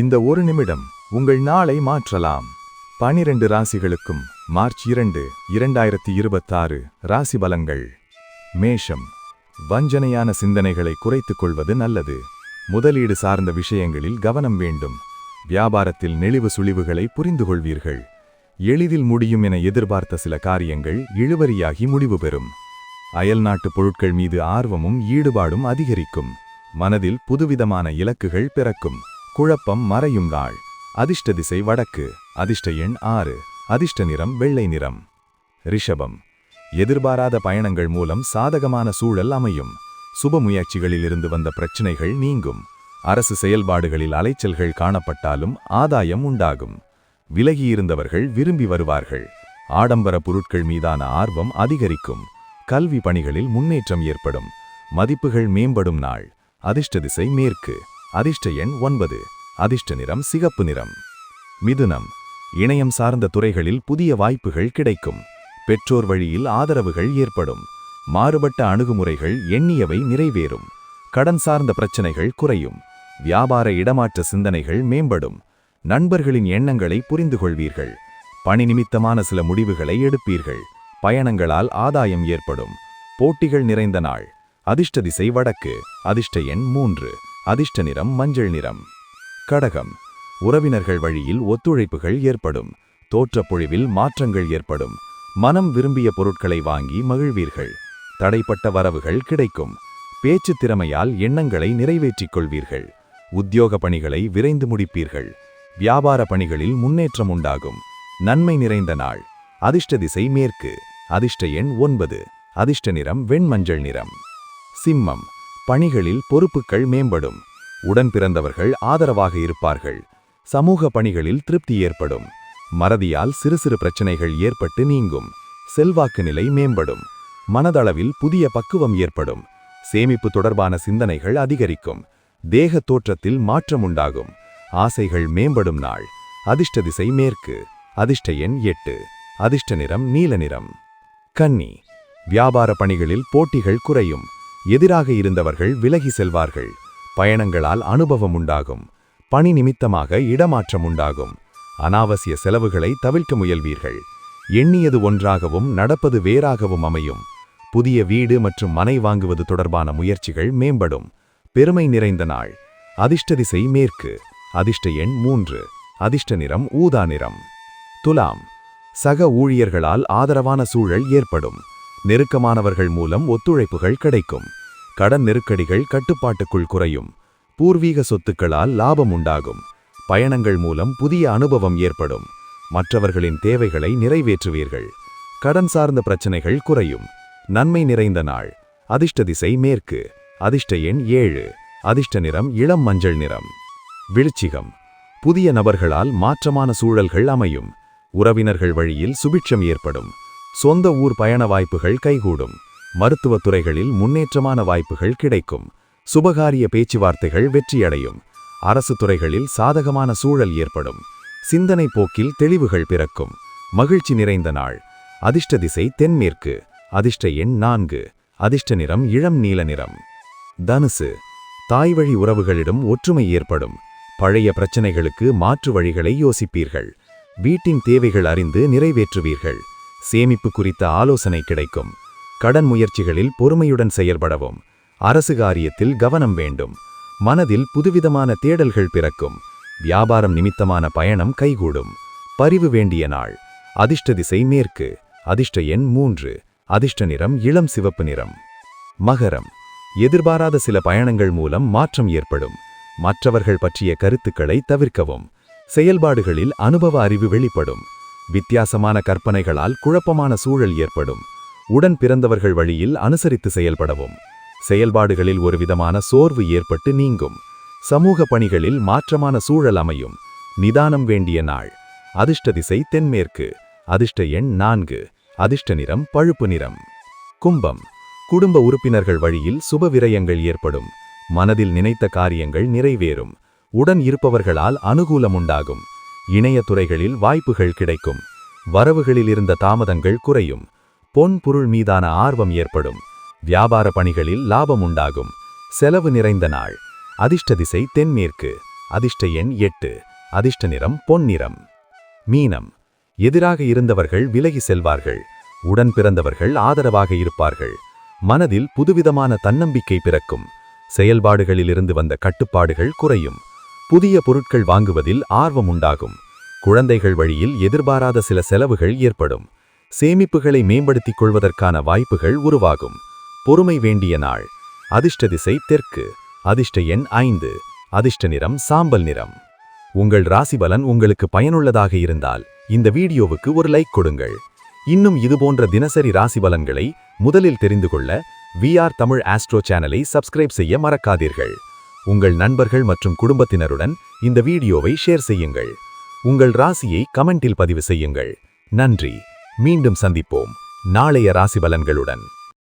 இந்த ஒரு நிமிடம் உங்கள் நாளை மாற்றலாம். 12 ராசிகளுக்கும் மார்ச் 2, 2026 ராசி பலன்கள். மேஷம். வஞ்சனையான சிந்தனைகளை குறைத்துக் கொள்வது நல்லது. முதலீடு சார்ந்த விஷயங்களில் கவனம் வேண்டும். வியாபாரத்தில் நெளிவு சுழிவுகளை புரிந்து கொள்வீர்கள். எளிதில் முடியும் என எதிர்பார்த்த சில காரியங்கள் இழுபறியாகி முடிவு பெறும். அயல்நாட்டு பொருட்கள் மீது ஆர்வமும் ஈடுபாடும் அதிகரிக்கும். மனதில் புதுவிதமான இலக்குகள் பிறக்கும். குழப்பம் மறையும் நாள். அதிர்ஷ்ட திசை வடக்கு. அதிர்ஷ்ட எண் 6. அதிர்ஷ்ட நிறம் வெள்ளை நிறம். ரிஷபம். எதிர்பாராத பயணங்கள் மூலம் சாதகமான சூழல் அமையும். சுப முயற்சிகளிலிருந்து வந்த பிரச்சினைகள் நீங்கும். அரசு செயல்பாடுகளில் அலைச்சல்கள் காணப்பட்டாலும் ஆதாயம் உண்டாகும். விலகியிருந்தவர்கள் விரும்பி வருவார்கள். ஆடம்பர பொருட்கள் மீதான ஆர்வம் அதிகரிக்கும். கல்வி பணிகளில் முன்னேற்றம் ஏற்படும். மதிப்புகள் மேம்படும் நாள். அதிர்ஷ்ட திசை மேற்கு. அதிர்ஷ்ட எண் 9. அதிர்ஷ்ட நிறம் சிகப்பு நிறம். மிதுனம். இணையம் சார்ந்த துறைகளில் புதிய வாய்ப்புகள் கிடைக்கும். பெற்றோர் வழியில் ஆதரவுகள் ஏற்படும். மாறுபட்ட அணுகுமுறைகள் எண்ணியவை நிறைவேறும். கடன் சார்ந்த பிரச்சனைகள் குறையும். வியாபார இடமாற்ற சிந்தனைகள் மேம்படும். நண்பர்களின் எண்ணங்களை புரிந்து கொள்வீர்கள். பணி நிமித்தமான சில முடிவுகளை எடுப்பீர்கள். பயணங்களால் ஆதாயம் ஏற்படும். போட்டிகள் நிறைந்த நாள். அதிர்ஷ்ட திசை வடக்கு. அதிர்ஷ்ட எண் 3. அதிர்ஷ்ட நிறம் மஞ்சள் நிறம். கடகம். உறவினர்கள் வழியில் ஒத்துழைப்புகள் ஏற்படும். தோற்றப்பொழிவில் மாற்றங்கள் ஏற்படும். மனம் விரும்பிய பொருட்களை வாங்கி மகிழ்வீர்கள். தடைப்பட்ட வரவுகள் கிடைக்கும். பேச்சு திறமையால் எண்ணங்களை நிறைவேற்றிக் கொள்வீர்கள். உத்தியோக பணிகளை விரைந்து முடிப்பீர்கள். வியாபார பணிகளில் முன்னேற்றம் உண்டாகும். நன்மை நிறைந்த நாள். அதிர்ஷ்ட திசை மேற்கு. அதிர்ஷ்ட எண் 9. அதிர்ஷ்ட நிறம் வெண்மஞ்சள் நிறம். சிம்மம். பணிகளில் பொறுப்புகள் மேம்படும். உடன் பிறந்தவர்கள் ஆதரவாக இருப்பார்கள். சமூக பணிகளில் திருப்தி ஏற்படும். மறதியால் சிறு சிறு பிரச்சனைகள் ஏற்பட்டு நீங்கும். செல்வாக்கு நிலை மேம்படும். மனதளவில் புதிய பக்குவம் ஏற்படும். சேமிப்பு தொடர்பான சிந்தனைகள் அதிகரிக்கும். தேக தோற்றத்தில் மாற்றம் உண்டாகும். ஆசைகள் மேம்படும் நாள். அதிர்ஷ்ட திசை மேற்கு. அதிர்ஷ்ட எண் 8. அதிர்ஷ்ட நிறம் நீல நிறம். கன்னி. வியாபார பணிகளில் போட்டிகள் குறையும். எதிராக இருந்தவர்கள் விலகி செல்வார்கள். பயணங்களால் அனுபவம் உண்டாகும். பணி நிமித்தமாக இடமாற்றம் உண்டாகும். அனாவசிய செலவுகளை தவிர்க்க முயல்வீர்கள். எண்ணியது ஒன்றாகவும் நடப்பது வேறாகவும் அமையும். புதிய வீடு மற்றும் மனை வாங்குவது தொடர்பான முயற்சிகள் மேம்படும். பெருமை நிறைந்த நாள். அதிர்ஷ்ட திசை மேற்கு. அதிர்ஷ்ட எண் 3. அதிர்ஷ்ட நிறம் ஊதா நிறம். துலாம். சக ஊழியர்களால் ஆதரவான சூழல் ஏற்படும். நெருக்கமானவர்கள் மூலம் ஒத்துழைப்புகள் கிடைக்கும். கடன் நெருக்கடிகள் கட்டுப்பாட்டுக்குள் குறையும். பூர்வீக சொத்துக்களால் லாபம் உண்டாகும். பயணங்கள் மூலம் புதிய அனுபவம் ஏற்படும். மற்றவர்களின் தேவைகளை நிறைவேற்றுவீர்கள். கடன் சார்ந்த பிரச்சனைகள் குறையும். நன்மை நிறைந்த நாள். அதிர்ஷ்ட திசை மேற்கு. அதிர்ஷ்ட எண் 7. அதிர்ஷ்ட நிறம் இளம் மஞ்சள் நிறம். விருச்சிகம். புதிய நபர்களால் மாற்றமான சூழல்கள் அமையும். உறவினர்கள் வழியில் சுபிட்சம் ஏற்படும். சொந்த ஊர் பயண வாய்ப்புகள் கைகூடும். மருத்துவத் துறைகளில் முன்னேற்றமான வாய்ப்புகள் கிடைக்கும். சுபகாரிய பேச்சுவார்த்தைகள் வெற்றியடையும். அரசு துறைகளில் சாதகமான சூழல் ஏற்படும். சிந்தனை போக்கில் தெளிவுகள் பிறக்கும். மகிழ்ச்சி நிறைந்த நாள். அதிர்ஷ்ட திசை தென்மேற்கு. அதிர்ஷ்ட எண் 4. அதிர்ஷ்ட நிறம் இளம் நீல நிறம். தனுசு. தாய்வழி உறவுகளிடம் ஒற்றுமை ஏற்படும். பழைய பிரச்சனைகளுக்கு மாற்று வழிகளை யோசிப்பீர்கள். வீட்டின் தேவைகள் அறிந்து நிறைவேற்றுவீர்கள். சேமிப்பு குறித்த ஆலோசனை கிடைக்கும். கடன் முயற்சிகளில் பொறுமையுடன் செயல்படவும். அரசு காரியத்தில் கவனம் வேண்டும். மனதில் புதுவிதமான தேடல்கள் பிறக்கும். வியாபாரம் நிமித்தமான பயணம் கைகூடும். பரிவு வேண்டிய நாள். அதிர்ஷ்ட திசை மேற்கு. அதிர்ஷ்ட எண் 3. அதிர்ஷ்ட நிறம் இளம் சிவப்பு நிறம். மகரம். எதிர்பாராத சில பயணங்கள் மூலம் மாற்றம் ஏற்படும். மற்றவர்கள் பற்றிய கருத்துக்களை தவிர்க்கவும். செயல்பாடுகளில் அனுபவ அறிவு வெளிப்படும். வித்தியாசமான கற்பனைகளால் குழப்பமான சூழல் ஏற்படும். உடன் பிறந்தவர்கள் வழியில் அனுசரித்து செயல்படவும். செயல்பாடுகளில் ஒருவிதமான சோர்வு ஏற்பட்டு நீங்கும். சமூக பணிகளில் மாற்றமான சூழல் அமையும். நிதானம் வேண்டிய நாள். அதிர்ஷ்ட திசை தென்மேற்கு. அதிர்ஷ்ட எண் 4. அதிர்ஷ்ட நிறம் பழுப்பு நிறம். கும்பம். குடும்ப உறுப்பினர்கள் வழியில் சுப விரயங்கள் ஏற்படும். மனதில் நினைத்த காரியங்கள் நிறைவேறும். உடன் இருப்பவர்களால் அனுகூலம் உண்டாகும். இணைய துறைகளில் வாய்ப்புகள் கிடைக்கும். வரவுகளில் இருந்த தாமதங்கள் குறையும். பொன் பொருள் மீதான ஆர்வம் ஏற்படும். வியாபார பணிகளில் லாபம் உண்டாகும். செலவு நிறைந்த நாள். அதிர்ஷ்ட திசை தென்மேற்கு. அதிர்ஷ்ட எண் 8. அதிர்ஷ்ட நிறம் பொன்னிறம். மீனம். எதிராக இருந்தவர்கள் விலகி செல்வார்கள். உடன் பிறந்தவர்கள் ஆதரவாக இருப்பார்கள். மனதில் புதுவிதமான தன்னம்பிக்கை பிறக்கும். செயல்பாடுகளிலிருந்து வந்த கட்டுப்பாடுகள் குறையும். புதிய பொருட்கள் வாங்குவதில் ஆர்வம் உண்டாகும். குழந்தைகள் வழியில் எதிர்பாராத சில செலவுகள் ஏற்படும். சேமிப்புகளை மேம்படுத்திக் கொள்வதற்கான வாய்ப்புகள் உருவாகும். பொறுமை வேண்டிய நாள். அதிர்ஷ்ட திசை தெற்கு. அதிர்ஷ்ட எண் 5. அதிர்ஷ்ட நிறம் சாம்பல் நிறம். உங்கள் ராசிபலன் உங்களுக்கு பயனுள்ளதாக இருந்தால் இந்த வீடியோவுக்கு ஒரு லைக் கொடுங்கள். இன்னும் இதுபோன்ற தினசரி ராசிபலன்களை முதலில் தெரிந்து கொள்ள VR தமிழ் ஆஸ்ட்ரோ சேனலை சப்ஸ்கிரைப் செய்ய மறக்காதீர்கள். உங்கள் நண்பர்கள் மற்றும் குடும்பத்தினருடன் இந்த வீடியோவை ஷேர் செய்யுங்கள். உங்கள் ராசியை கமெண்டில் பதிவு செய்யுங்கள். நன்றி. மீண்டும் சந்திப்போம் நாளைய ராசிபலன்களுடன்.